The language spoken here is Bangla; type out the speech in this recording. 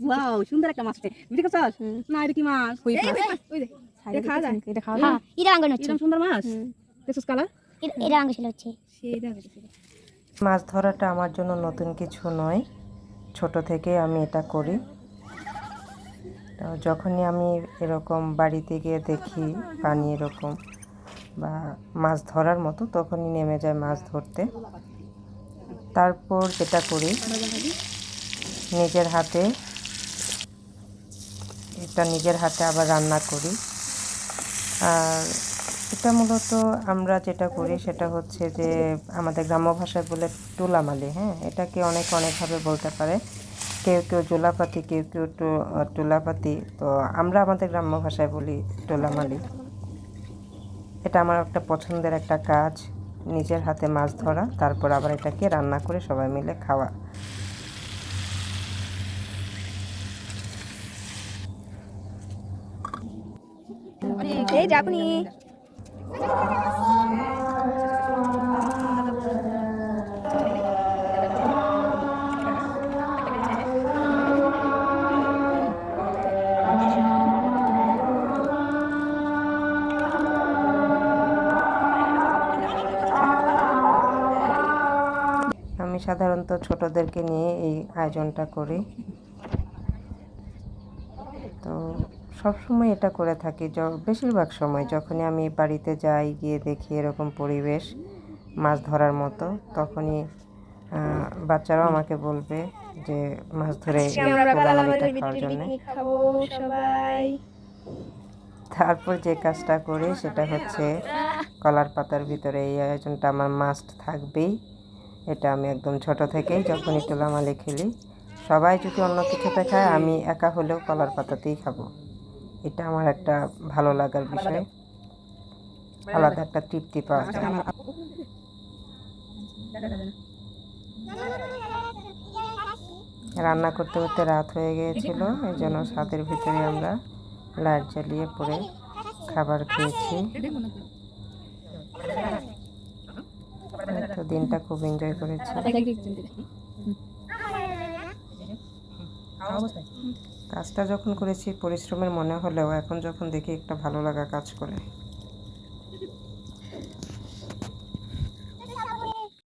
ওয়াও সুন্দর একটা মাছ ভিডিও করছস না এটা কি মাছ ওই দে এটা খাওয়া যায় এটা খাওয়া যায় এটা আঙ্গুর হচ্ছে এটা সুন্দর মাছ দেখছস কালার এটা আঙ্গুর ছিল হচ্ছে সেইটা মাছ ধরাটা আমার জন্য নতুন কিছু নয়, ছোট থেকে আমি এটা করি। তো যখনই আমি এরকম বাড়িতে গিয়ে দেখি পানি এরকম বা মাছ ধরার মতো, তখনই নেমে যায় মাছ ধরতে। তারপর যেটা করি, নিজের হাতে আবার রান্না করি। আর এটা মূলত আমরা যেটা করি সেটা হচ্ছে যে আমাদের গ্রাম্য ভাষায় বলে টুলামালি। হ্যাঁ, এটাকে অনেকভাবে বলতে পারে, কেউ কেউ জোলাপাতি, কেউ কেউ টুলাপাতি। তো আমরা আমাদের গ্রাম্য ভাষায় বলি টুলামালি। এটা আমার একটা পছন্দের একটা কাজ, নিজের হাতে মাছ ধরা, তারপর আবার এটাকে রান্না করে সবাই মিলে খাওয়া। এই যাবনি আমি সাধারণত ছোটদেরকে নিয়ে এই আয়োজনটা করি। তো সবসময় এটা করে থাকি, বেশিরভাগ সময় যখনই আমি বাড়িতে যাই, গিয়ে দেখি এরকম পরিবেশ মাছ ধরার মতো, তখনই বাচ্চারাও আমাকে বলবে যে মাছ ধরে পোলামালিটা খাওয়ার জন্য। তারপর যে কাজটা করি সেটা হচ্ছে কলার পাতার ভিতরে এই আয়োজনটা আমার মাস্ট থাকবেই। এটা আমি একদম ছোট থেকেই যখনই টোলামালি খেলি, সবাই যদি অন্য কিছুতে খায়, আমি একা হলেও কলার পাতাতেই খাবো। এটা আমার একটা ভালো লাগার বিষয়, আলাদা একটা তৃপ্তি পাওয়া যায়। রান্না করতে করতে রাত হয়ে গিয়েছিল, এই জন্য ছাদের ভিতরে আমরা লাইট জ্বালিয়ে পরে খাবার খেয়েছি। তো দিনটা খুব এনজয় করেছি। কাজটা যখন করেছি পরিশ্রমের মনে হলেও এখন যখন দেখি একটা ভালো লাগা কাজ করে।